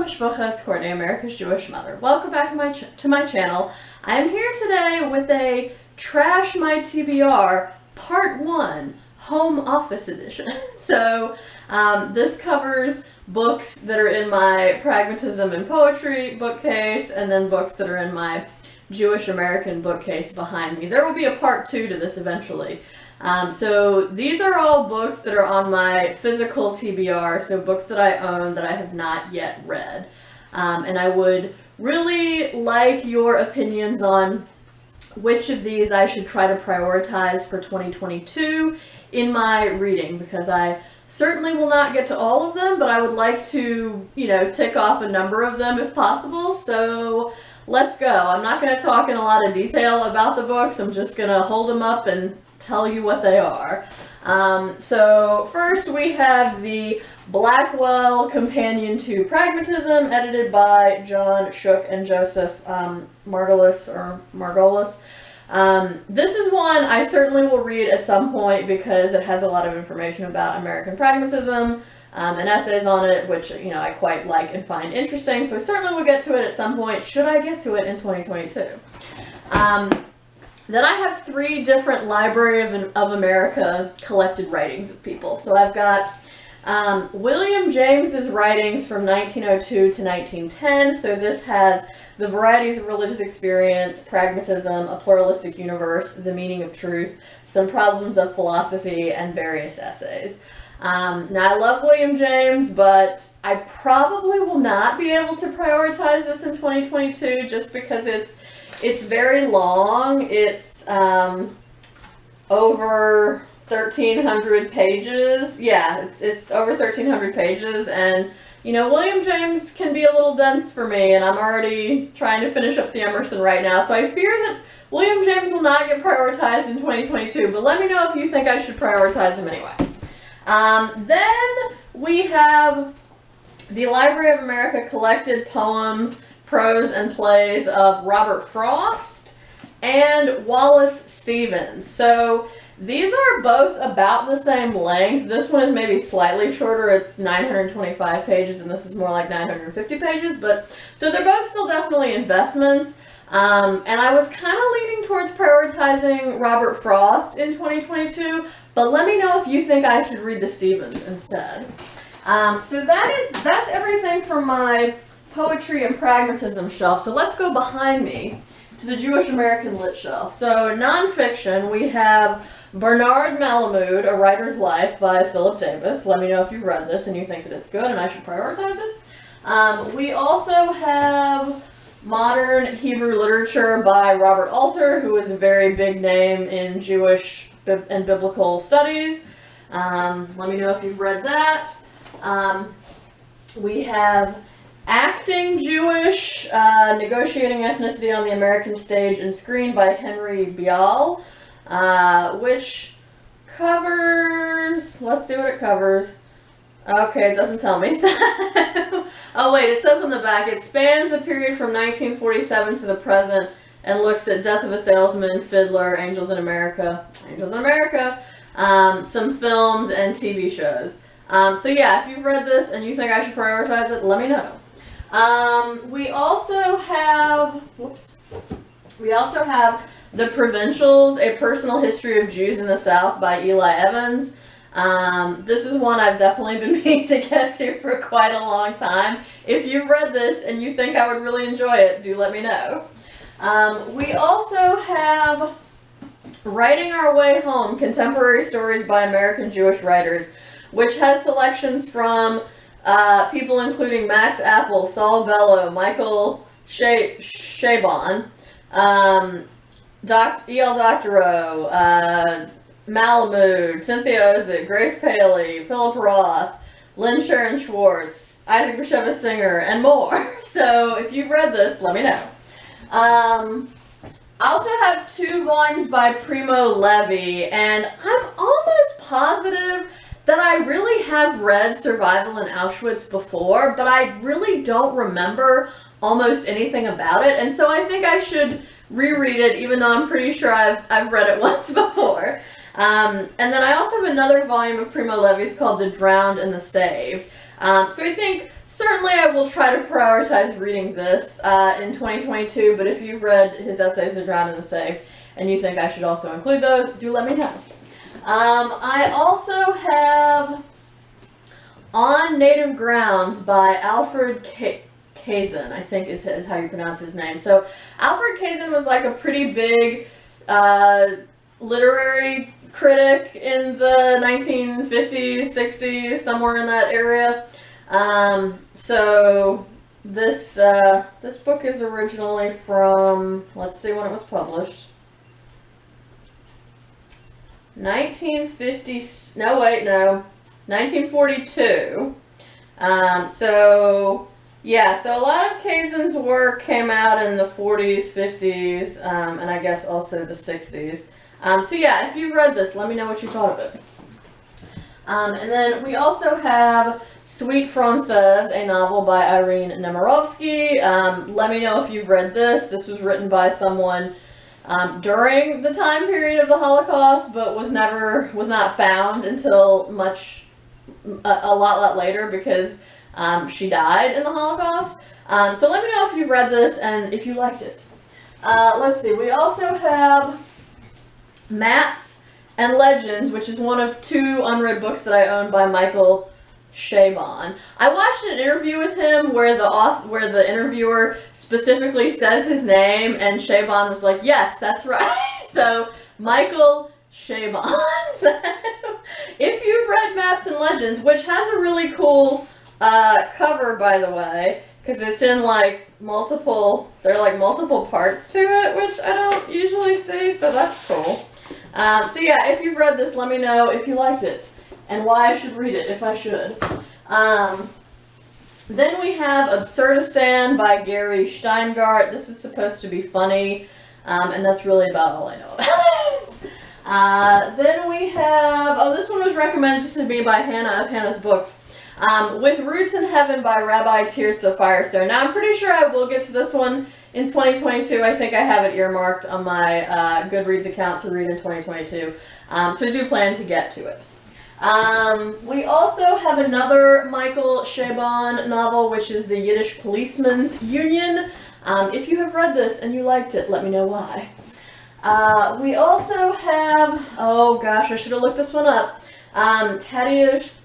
Mishpacha, it's Courtney, America's Jewish mother. Welcome back to my channel. I am here today with a Trash My TBR Part 1 Home Office Edition. So this covers books that are in my Pragmatism and Poetry bookcase, and then books that are in my Jewish American bookcase behind me. There will be a Part 2 to this eventually. So these are all books that are on my physical TBR, so books that I own that I have not yet read. And I would really like your opinions on which of these I should try to prioritize for 2022 in my reading, because I certainly will not get to all of them, but I would like to, tick off a number of them if possible. So let's go. I'm not going to talk in a lot of detail about the books. I'm just going to hold them up and tell you what they are. So first we have the Blackwell Companion to Pragmatism, edited by John Shook and Joseph Margolis. This is one I certainly will read at some point because it has a lot of information about American pragmatism and essays on it, which I quite like and find interesting. So I certainly will get to it at some point, should I get to it in 2022. Then I have 3 different Library of America collected writings of people. So I've got William James's writings from 1902 to 1910. So this has The Varieties of Religious Experience, Pragmatism, A Pluralistic Universe, The Meaning of Truth, Some Problems of Philosophy, and various essays. Now I love William James, but I probably will not be able to prioritize this in 2022 just because it's very long. It's over 1,300 pages. Yeah, it's over 1,300 pages, and William James can be a little dense for me, and I'm already trying to finish up the Emerson right now, so I fear that William James will not get prioritized in 2022, but let me know if you think I should prioritize him anyway. Then we have the Library of America collected poems, prose, and plays of Robert Frost and Wallace Stevens. So these are both about the same length. This one is maybe slightly shorter. It's 925 pages, and this is more like 950 pages. So they're both still definitely investments. And I was kind of leaning towards prioritizing Robert Frost in 2022, but let me know if you think I should read the Stevens instead. So that's everything from my Poetry and Pragmatism shelf. So let's go behind me to the Jewish American Lit shelf. So nonfiction, we have Bernard Malamud, A Writer's Life by Philip Davis. Let me know if you've read this and you think that it's good and I should prioritize it. We also have Modern Hebrew Literature by Robert Alter, who is a very big name in Jewish and biblical studies. Let me know if you've read that. We have Acting Jewish, Negotiating Ethnicity on the American Stage and Screen by Henry Bial, which covers, let's see what it covers. Okay, it doesn't tell me. Oh wait, it says on the back, it spans the period from 1947 to the present and looks at Death of a Salesman, Fiddler, Angels in America, some films and TV shows. So yeah, if you've read this and you think I should prioritize it, let me know. We also have The Provincials, A Personal History of Jews in the South by Eli Evans. This is one I've definitely been meaning to get to for quite a long time. If you've read this and you think I would really enjoy it, do let me know. We also have Writing Our Way Home, Contemporary Stories by American Jewish Writers, which has selections from people including Max Apple, Saul Bellow, Michael Chabon, E.L. Doctorow, Malamud, Cynthia Ozick, Grace Paley, Philip Roth, Lynn Sharon Schwartz, Isaac Bashevis Singer, and more. So if you've read this, let me know. I also have 2 volumes by Primo Levi, and I'm almost positive that I really have read Survival in Auschwitz before, but I really don't remember almost anything about it, and so I think I should reread it, even though I'm pretty sure I've read it once before. And then I also have another volume of Primo Levi's called The Drowned and the Saved. So I think certainly I will try to prioritize reading this in 2022, but if you've read his essays The Drowned and the Saved and you think I should also include those, do let me know. I also have On Native Grounds by Alfred Kazin, I think is how you pronounce his name. So Alfred Kazin was like a pretty big literary critic in the 1950s, 60s, somewhere in that area. So this book is originally from, let's see when it was published. 1942. So a lot of Kazin's work came out in the 40s, 50s, and I guess also the 60s. So if you've read this, let me know what you thought of it. And then we also have Sweet Française, a novel by Irene Nemirovsky. Let me know if you've read this. This was written by someone during the time period of the Holocaust, but was not found until a lot later because she died in the Holocaust. So let me know if you've read this and if you liked it. Let's see. We also have Maps and Legends, which is one of 2 unread books that I own by Michael Chabon. I watched an interview with him where the interviewer specifically says his name, and Chabon was like, "Yes, that's right." So Michael Chabon. So, if you've read Maps and Legends, which has a really cool cover, by the way, because it's in multiple parts to it, which I don't usually see, so that's cool. If you've read this, let me know if you liked it and why I should read it, if I should. Then we have Absurdistan by Gary Shteyngart. This is supposed to be funny, and that's really about all I know about it. Then we have, this one was recommended to me by Hannah of Hannah's Books. With Roots in Heaven by Rabbi Tirzah Firestone. Now, I'm pretty sure I will get to this one in 2022. I think I have it earmarked on my Goodreads account to read in 2022. So I do plan to get to it. We also have another Michael Chabon novel, which is the Yiddish Policemen's Union. If you have read this and you liked it, let me know why. We also have, I should have looked this one up. Tadeusz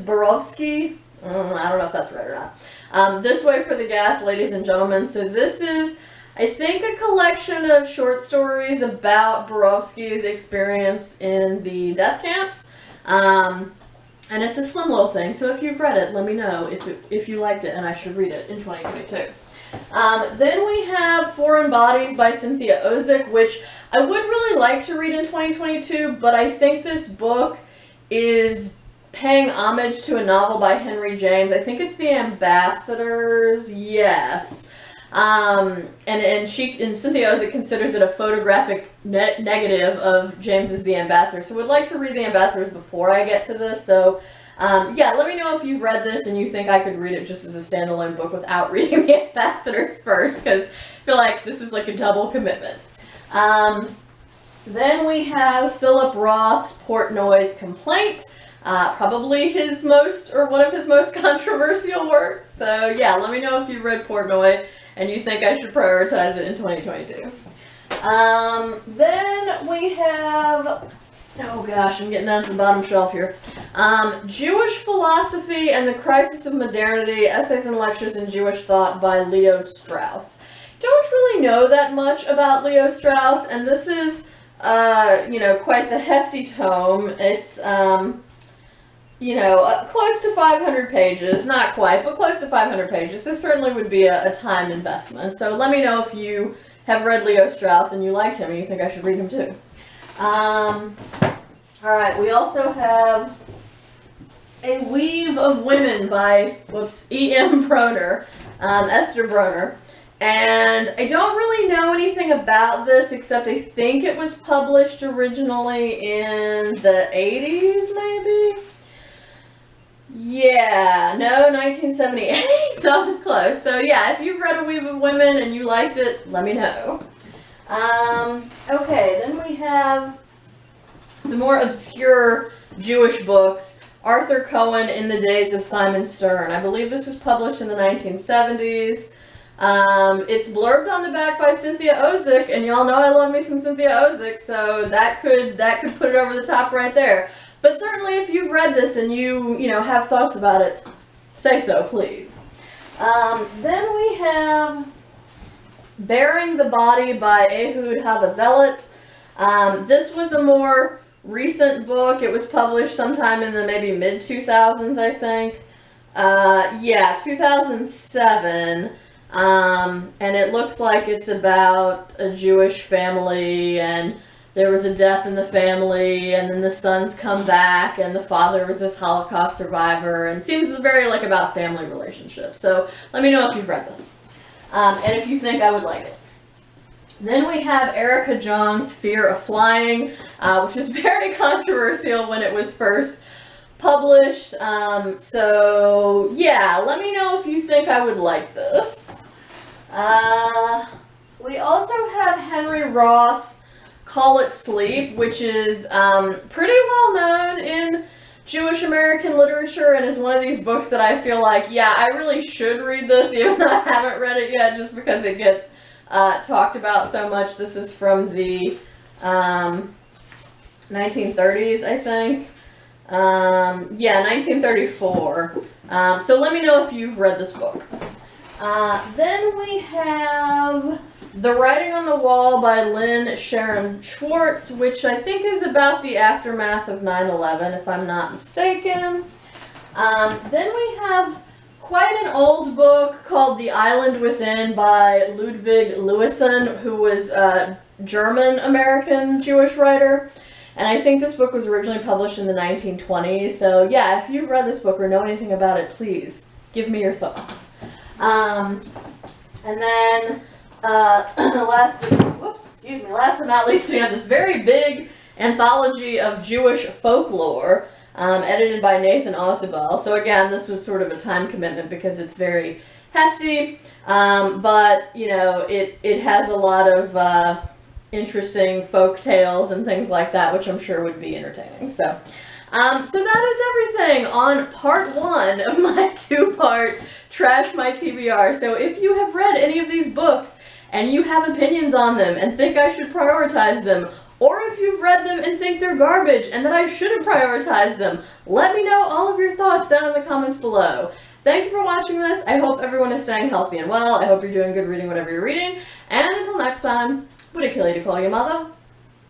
Borowski. I don't know if that's right or not. This Way for the Gas, Ladies and Gentlemen. So this is, I think, a collection of short stories about Borowski's experience in the death camps. And it's a slim little thing. So if you've read it, let me know if you liked it and I should read it in 2022. Then we have Foreign Bodies by Cynthia Ozick, which I would really like to read in 2022, but I think this book is paying homage to a novel by Henry James. I think it's The Ambassadors, yes. And Cynthia Ozick considers it a photographic negative of James's The Ambassador. So would like to read The Ambassadors before I get to this. So let me know if you've read this and you think I could read it just as a standalone book without reading The Ambassadors first, because I feel like this is like a double commitment. Then we have Philip Roth's Portnoy's Complaint. Probably one of his most controversial works. So let me know if you've read Portnoy and you think I should prioritize it in 2022. Then we have, I'm getting down to the bottom shelf here. Jewish Philosophy and the Crisis of Modernity, Essays and Lectures in Jewish Thought by Leo Strauss. Don't really know that much about Leo Strauss, and this is, quite the hefty tome. It's, close to 500 pages, not quite, but close to 500 pages, so certainly would be a time investment. So let me know if you have read Leo Strauss and you liked him and you think I should read him too. Alright, we also have A Weave of Women by, E.M. Broner, Esther Broner. And I don't really know anything about this, except I think it was published originally in the 80s, maybe? 1978, so I was close. So if you've read A Weave of Women and you liked it, let me know. Okay, then we have the more obscure Jewish books. Arthur Cohen in the Days of Simon Stern. I believe this was published in the 1970s. It's blurbed on the back by Cynthia Ozick, and y'all know I love me some Cynthia Ozick, so that could put it over the top right there. But certainly if you've read this and you have thoughts about it, say so, please. Then we have Bearing the Body by Ehud Habazelit. This was a more recent book. It was published sometime in the maybe mid-2000s, I think. 2007. And it looks like it's about a Jewish family, and there was a death in the family, and then the sons come back, and the father was this Holocaust survivor, and seems very like about family relationships. So let me know if you've read this, and if you think I would like it. Then we have Erica Jong's Fear of Flying, which was very controversial when it was first published. So yeah, let me know if you think I would like this. We also have Henry Roth's Call It Sleep, which is pretty well known in Jewish American literature, and is one of these books that I feel like, yeah, I really should read this, even though I haven't read it yet, just because it gets talked about so much. This is from the 1930s, I think. 1934. So let me know if you've read this book. Then we have The Writing on the Wall by Lynn Sharon Schwartz, which I think is about the aftermath of 9/11, if I'm not mistaken. Then we have quite an old book called The Island Within by Ludwig Lewisohn, who was a German-American Jewish writer. And I think this book was originally published in the 1920s. So yeah, if you've read this book or know anything about it, please give me your thoughts. And then last but not least, we have this very big anthology of Jewish folklore, edited by Nathan Ausubel. So again, this was sort of a time commitment because it's very hefty, but it has a lot of interesting folk tales and things like that, which I'm sure would be entertaining. So that is everything on part 1 of my 2-part Trash My TBR. So if you have read any of these books and you have opinions on them and think I should prioritize them, or if you've read them and think they're garbage and that I shouldn't prioritize them, let me know all of your thoughts down in the comments below. Thank you for watching this. I hope everyone is staying healthy and well. I hope you're doing good reading whatever you're reading. And until next time, would it kill you to call your mother?